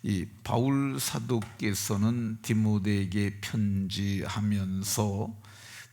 이 바울 사도께서는 디모데에게 편지하면서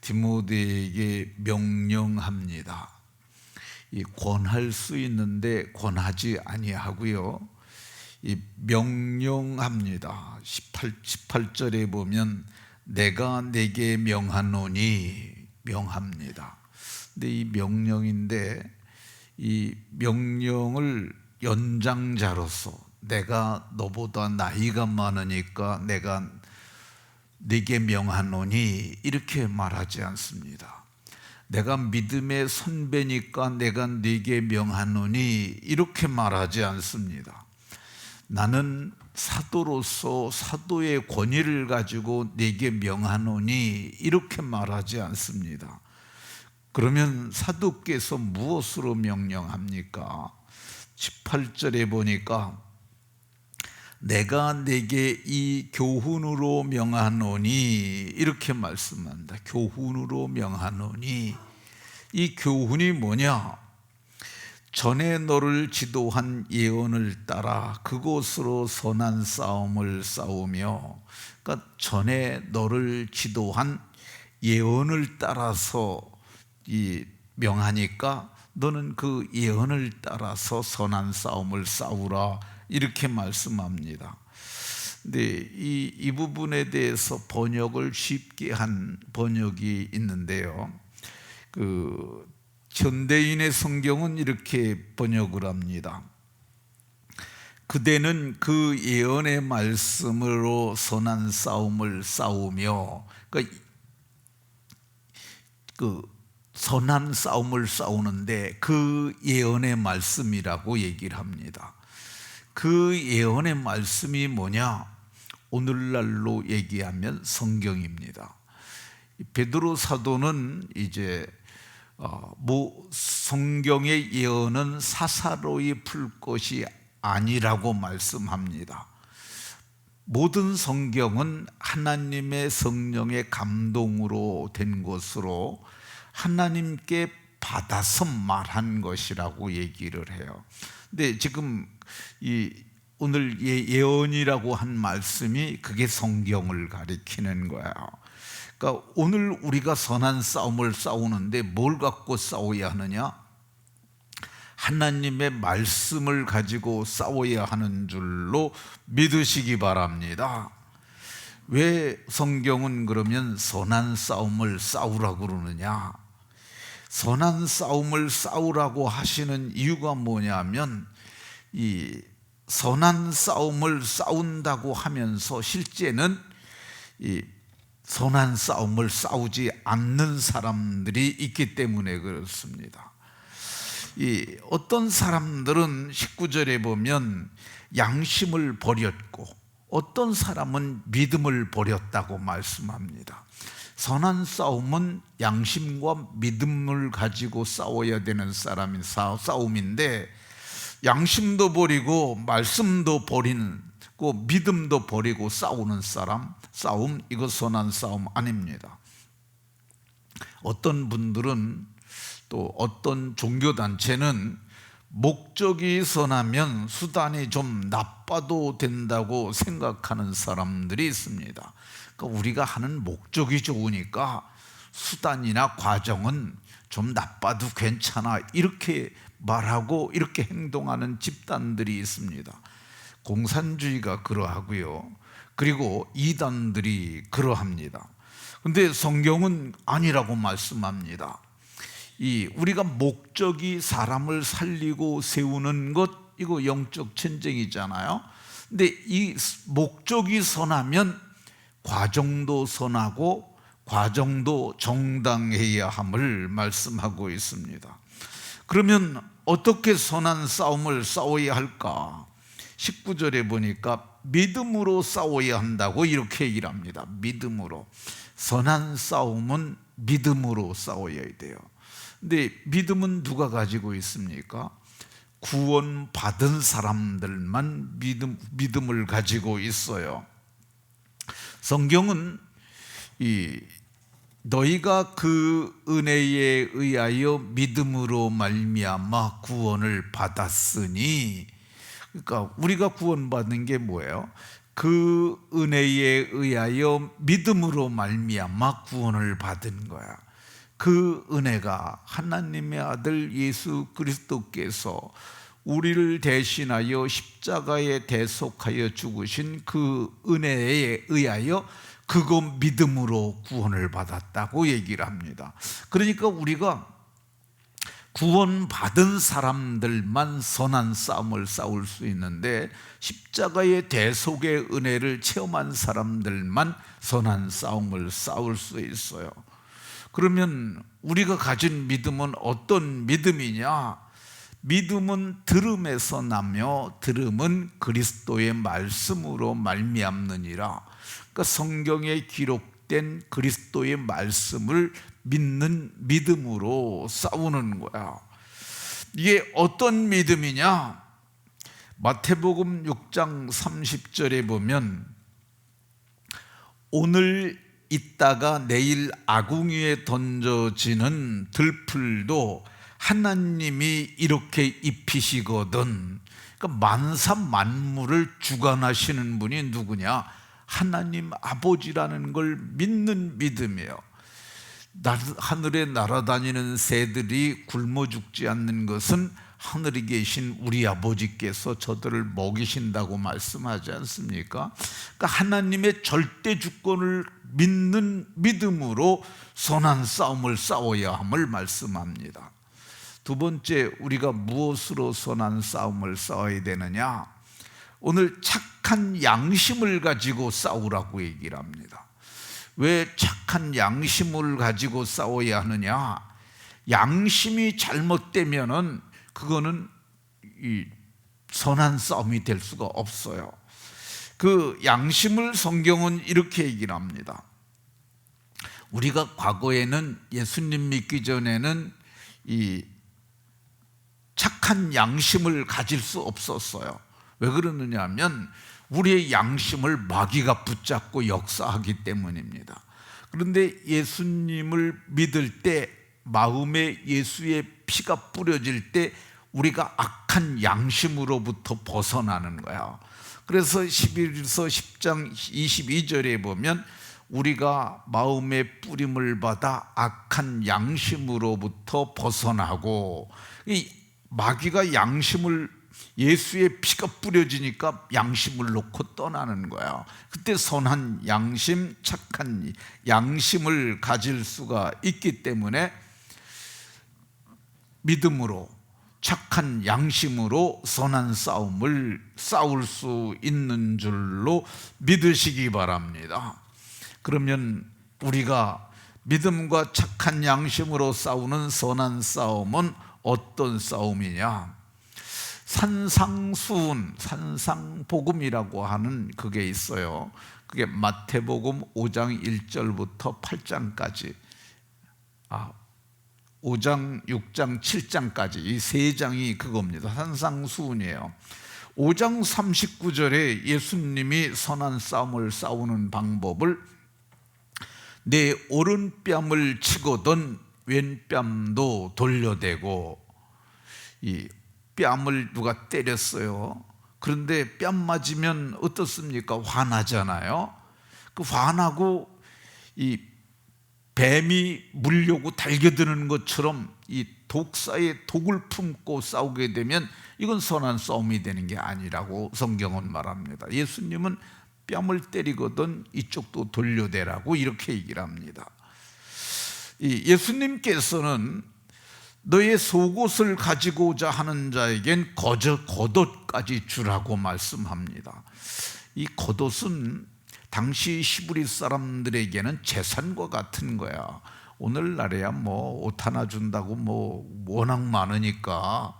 디모데에게 명령합니다. 이 권할 수 있는데 권하지 아니하고요. 이 명령합니다. 18절에 보면 내가 내게 명하노니 명합니다. 근데 이 명령인데 이 명령을 연장자로서 내가 너보다 나이가 많으니까 내가 네게 명하노니 이렇게 말하지 않습니다. 내가 믿음의 선배니까 내가 네게 명하노니 이렇게 말하지 않습니다. 나는 사도로서 사도의 권위를 가지고 네게 명하노니 이렇게 말하지 않습니다. 그러면 사도께서 무엇으로 명령합니까? 18절에 보니까 내가 네게 이 교훈으로 명하노니 이렇게 말씀합니다. 교훈으로 명하노니, 이 교훈이 뭐냐? 전에 너를 지도한 예언을 따라 그곳으로 선한 싸움을 싸우며, 그러니까 전에 너를 지도한 예언을 따라서 이 명하니까 너는 그 예언을 따라서 선한 싸움을 싸우라 이렇게 말씀합니다. 근데 이 부분에 대해서 번역을 쉽게 한 번역이 있는데요. 현대인의 성경은 이렇게 번역을 합니다. 그대는 그 예언의 말씀으로 선한 싸움을 싸우며, 그러니까 선한 싸움을 싸우는데 그 예언의 말씀이라고 얘기를 합니다. 그 예언의 말씀이 뭐냐? 오늘날로 얘기하면 성경입니다. 베드로 사도는 이제 성경의 예언은 사사로이 풀 것이 아니라고 말씀합니다. 모든 성경은 하나님의 성령의 감동으로 된 것으로 하나님께 받아서 말한 것이라고 얘기를 해요. 근데 지금 오늘 예언이라고 한 말씀이 그게 성경을 가리키는 거예요. 그러니까 오늘 우리가 선한 싸움을 싸우는데 뭘 갖고 싸워야 하느냐? 하나님의 말씀을 가지고 싸워야 하는 줄로 믿으시기 바랍니다. 왜 성경은 그러면 선한 싸움을 싸우라고 그러느냐? 선한 싸움을 싸우라고 하시는 이유가 뭐냐면, 이 선한 싸움을 싸운다고 하면서 실제는 이 선한 싸움을 싸우지 않는 사람들이 있기 때문에 그렇습니다. 어떤 사람들은 19절에 보면 양심을 버렸고 어떤 사람은 믿음을 버렸다고 말씀합니다. 선한 싸움은 양심과 믿음을 가지고 싸워야 되는 싸움인데, 양심도 버리고 말씀도 버리고 믿음도 버리고 싸우는 싸움, 이거 선한 싸움 아닙니다. 어떤 분들은, 또 어떤 종교단체는 목적이 선하면 수단이 좀 나빠도 된다고 생각하는 사람들이 있습니다. 그러니까 우리가 하는 목적이 좋으니까 수단이나 과정은 좀 나빠도 괜찮아 이렇게 말하고 이렇게 행동하는 집단들이 있습니다. 공산주의가 그러하고요. 그리고 이단들이 그러합니다. 그런데 성경은 아니라고 말씀합니다. 우리가 목적이 사람을 살리고 세우는 것, 이거 영적 전쟁이잖아요. 근데 이 목적이 선하면 과정도 선하고 과정도 정당해야 함을 말씀하고 있습니다. 그러면 어떻게 선한 싸움을 싸워야 할까? 19절에 보니까 믿음으로 싸워야 한다고 이렇게 얘기를 합니다. 믿음으로. 선한 싸움은 믿음으로 싸워야 돼요. 근데 믿음은 누가 가지고 있습니까? 구원받은 사람들만 믿음을 가지고 있어요. 성경은 너희가 그 은혜에 의하여 믿음으로 말미암아 구원을 받았으니, 그러니까 우리가 구원받는 게 뭐예요? 그 은혜에 의하여 믿음으로 말미암아 구원을 받은 거야. 그 은혜가 하나님의 아들 예수 그리스도께서 우리를 대신하여 십자가에 대속하여 죽으신 그 은혜에 의하여 그거 믿음으로 구원을 받았다고 얘기를 합니다. 그러니까 우리가 구원받은 사람들만 선한 싸움을 싸울 수 있는데, 십자가의 대속의 은혜를 체험한 사람들만 선한 싸움을 싸울 수 있어요. 그러면 우리가 가진 믿음은 어떤 믿음이냐? 믿음은 들음에서 나며 들음은 그리스도의 말씀으로 말미암느니라. 그러니까 성경에 기록된 그리스도의 말씀을 믿는 믿음으로 싸우는 거야. 이게 어떤 믿음이냐? 마태복음 6장 30절에 보면 오늘 있다가 내일 아궁이에 던져지는 들풀도 하나님이 이렇게 입히시거든. 그러니까 만사 만물을 주관하시는 분이 누구냐? 하나님 아버지라는 걸 믿는 믿음이에요. 하늘에 날아다니는 새들이 굶어 죽지 않는 것은 하늘에 계신 우리 아버지께서 저들을 먹이신다고 말씀하지 않습니까? 그러니까 하나님의 절대 주권을 믿는 믿음으로 선한 싸움을 싸워야 함을 말씀합니다. 두 번째, 우리가 무엇으로 선한 싸움을 싸워야 되느냐? 오늘 착한 양심을 가지고 싸우라고 얘기를 합니다. 왜 착한 양심을 가지고 싸워야 하느냐? 양심이 잘못되면은 그거는 이 선한 싸움이 될 수가 없어요. 그 양심을 성경은 이렇게 얘기를 합니다. 우리가 과거에는 예수님 믿기 전에는 이 착한 양심을 가질 수 없었어요. 왜 그러느냐 하면 우리의 양심을 마귀가 붙잡고 역사하기 때문입니다. 그런데 예수님을 믿을 때, 마음에 예수의 피가 뿌려질 때 우리가 악한 양심으로부터 벗어나는 거야. 그래서 11서 10장 22절에 보면 우리가 마음에 뿌림을 받아 악한 양심으로부터 벗어나고, 이 마귀가 양심을, 예수의 피가 뿌려지니까 양심을 놓고 떠나는 거야. 그때 선한 양심, 착한 양심을 가질 수가 있기 때문에 믿음으로, 착한 양심으로 선한 싸움을 싸울 수 있는 줄로 믿으시기 바랍니다. 그러면 우리가 믿음과 착한 양심으로 싸우는 선한 싸움은 어떤 싸움이냐? 산상수훈, 산상복음이라고 하는 그게 있어요. 그게 마태복음 5장 1절부터 8장까지, 5장, 6장, 7장까지 이 세 장이 그겁니다. 산상수훈이에요. 5장 39절에 예수님이 선한 싸움을 싸우는 방법을 내 오른뺨을 치거든 왼뺨도 돌려대고, 이 뺨을 누가 때렸어요. 그런데 뺨 맞으면 어떻습니까? 화나잖아요. 그 화나고 이 뱀이 물려고 달겨드는 것처럼 이 독사의 독을 품고 싸우게 되면 이건 선한 싸움이 되는 게 아니라고 성경은 말합니다. 예수님은 뺨을 때리거든 이쪽도 돌려대라고 이렇게 얘기를 합니다. 예수님께서는 너의 속옷을 가지고자 하는 자에겐 겉옷까지 주라고 말씀합니다. 이 겉옷은 당시 히브리 사람들에게는 재산과 같은 거야. 오늘날에야 뭐 옷 하나 준다고 뭐 워낙 많으니까,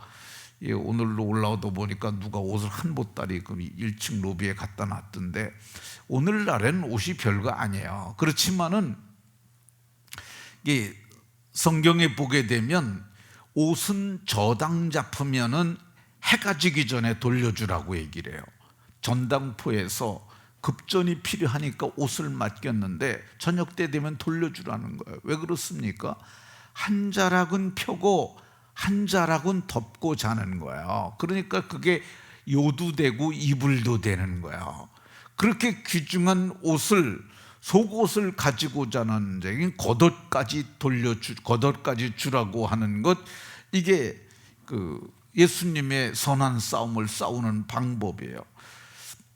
오늘로 올라오다 보니까 누가 옷을 한 보따리 그 1층 로비에 갖다 놨던데, 오늘날에는 옷이 별거 아니에요. 그렇지만은 성경에 보게 되면 옷은 저당 잡으면은 해가 지기 전에 돌려주라고 얘기를 해요. 전당포에서 급전이 필요하니까 옷을 맡겼는데 저녁 때 되면 돌려주라는 거예요. 왜 그렇습니까? 한 자락은 펴고 한 자락은 덮고 자는 거예요. 그러니까 그게 요도 되고 이불도 되는 거야. 그렇게 귀중한 옷을, 속옷을 가지고자 하는 자에게 겉옷까지 주라고 하는 것, 이게 예수님의 선한 싸움을 싸우는 방법이에요.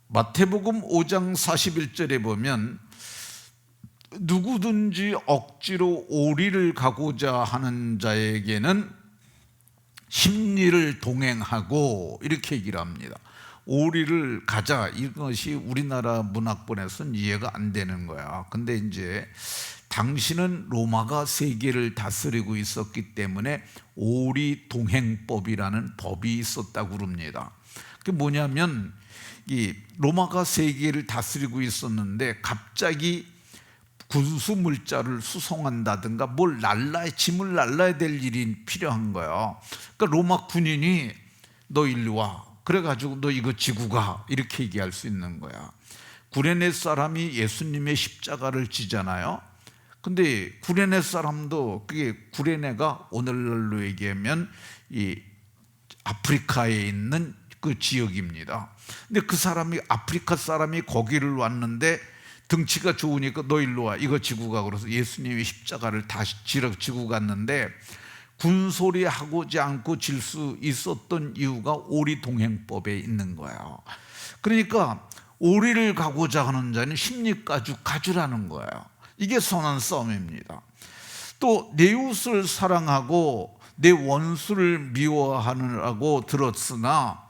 마태복음 5장 41절에 보면 누구든지 억지로 오리를 가고자 하는 자에게는 십리를 동행하고, 이렇게 얘기를 합니다. 오리를 가자, 이것이 우리나라 문학본에서는 이해가 안 되는 거야. 근데 이제 당시는 로마가 세계를 다스리고 있었기 때문에 오리 동행법이라는 법이 있었다고 그럽니다. 그게 뭐냐면, 이 로마가 세계를 다스리고 있었는데 갑자기 군수 물자를 수송한다든가 짐을 날라야 될 일이 필요한 거예요. 그러니까 로마 군인이 너 일로 와, 그래가지고 너 이거 지고 가, 이렇게 얘기할 수 있는 거야. 구레네 사람이 예수님의 십자가를 지잖아요. 근데 구레네 사람도, 그게 구레네가 오늘날로 얘기하면 이 아프리카에 있는 그 지역입니다. 근데 그 사람이, 아프리카 사람이 거기를 왔는데 등치가 좋으니까 너 일로 와, 이거 지고 가, 그래서 예수님이 십자가를 다시 지고 갔는데 군소리 하고지 않고 질 수 있었던 이유가 오리 동행법에 있는 거예요. 그러니까 오리를 가고자 하는 자는 십리까지 가주라는 거예요. 이게 선한 싸움입니다. 또 내 이웃을 사랑하고 내 원수를 미워하느라고 들었으나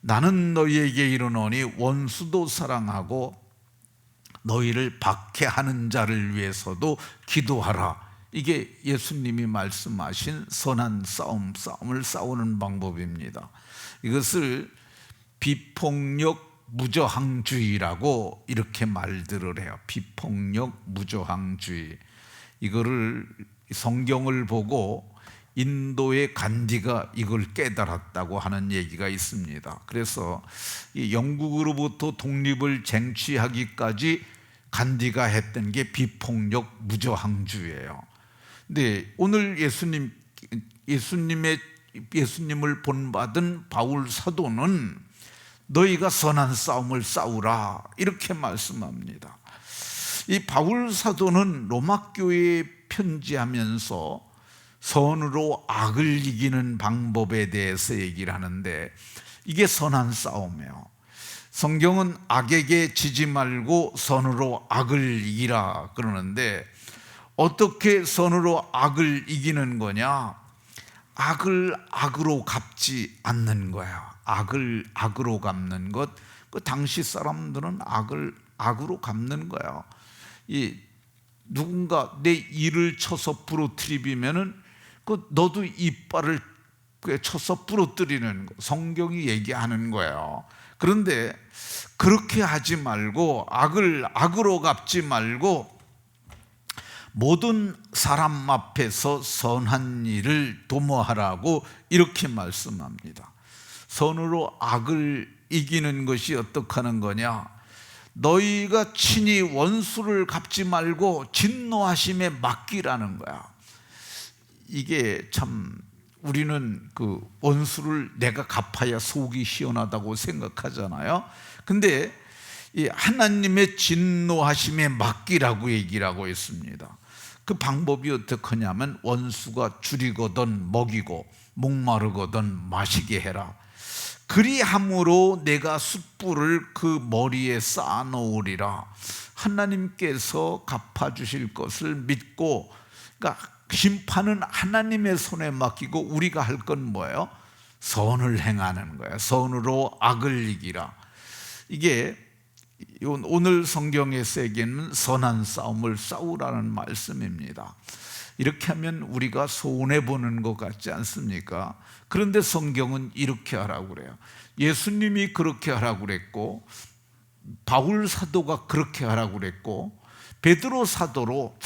나는 너희에게 이르노니 원수도 사랑하고 너희를 박해하는 자를 위해서도 기도하라. 이게 예수님이 말씀하신 선한 싸움을 싸우는 방법입니다. 이것을 비폭력 무저항주의라고 이렇게 말들을 해요. 비폭력 무저항주의. 이거를 성경을 보고 인도의 간디가 이걸 깨달았다고 하는 얘기가 있습니다. 그래서 이 영국으로부터 독립을 쟁취하기까지 간디가 했던 게 비폭력 무저항주의예요. 근데 오늘 예수님을 본받은 바울 사도는 너희가 선한 싸움을 싸우라, 이렇게 말씀합니다. 이 바울 사도는 로마 교회에 편지하면서 선으로 악을 이기는 방법에 대해서 얘기를 하는데, 이게 선한 싸움이에요. 성경은 악에게 지지 말고 선으로 악을 이기라 그러는데, 어떻게 선으로 악을 이기는 거냐? 악을 악으로 갚지 않는 거야. 악을 악으로 갚는 것. 그 당시 사람들은 악을 악으로 갚는 거야. 이 누군가 내 이를 쳐서 부러뜨리면은 너도 이빨을 쳐서 부러뜨리는 거, 성경이 얘기하는 거예요. 그런데 그렇게 하지 말고, 악을 악으로 갚지 말고 모든 사람 앞에서 선한 일을 도모하라고 이렇게 말씀합니다. 선으로 악을 이기는 것이 어떻게 하는 거냐? 너희가 친히 원수를 갚지 말고 진노하심에 맡기라는 거야. 이게 참, 우리는 그 원수를 내가 갚아야 속이 시원하다고 생각하잖아요. 근데 이 하나님의 진노하심에 맡기라고 얘기를 하고 있습니다. 그 방법이 어떻게 하냐면, 원수가 줄이거든 먹이고 목마르거든 마시게 해라. 그리함으로 내가 숯불을 그 머리에 쌓아놓으리라. 하나님께서 갚아주실 것을 믿고, 그러니까 심판은 하나님의 손에 맡기고 우리가 할 건 뭐예요? 선을 행하는 거예요. 선으로 악을 이기라. 이게 오늘 성경에서 얘기하는 선한 싸움을 싸우라는 말씀입니다. 이렇게 하면 우리가 손해보는 것 같지 않습니까? 그런데 성경은 이렇게 하라고 그래요. 예수님이 그렇게 하라고 그랬고, 바울 사도가 그렇게 하라고 그랬고, 베드로 사도도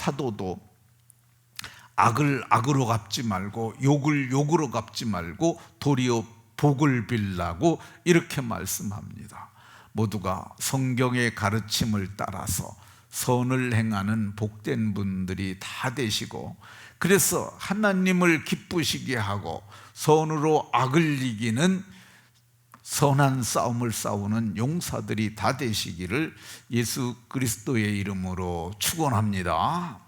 악을 악으로 갚지 말고 욕을 욕으로 갚지 말고 도리어 복을 빌라고 이렇게 말씀합니다. 모두가 성경의 가르침을 따라서 선을 행하는 복된 분들이 다 되시고, 그래서 하나님을 기쁘시게 하고 선으로 악을 이기는 선한 싸움을 싸우는 용사들이 다 되시기를 예수 그리스도의 이름으로 축원합니다.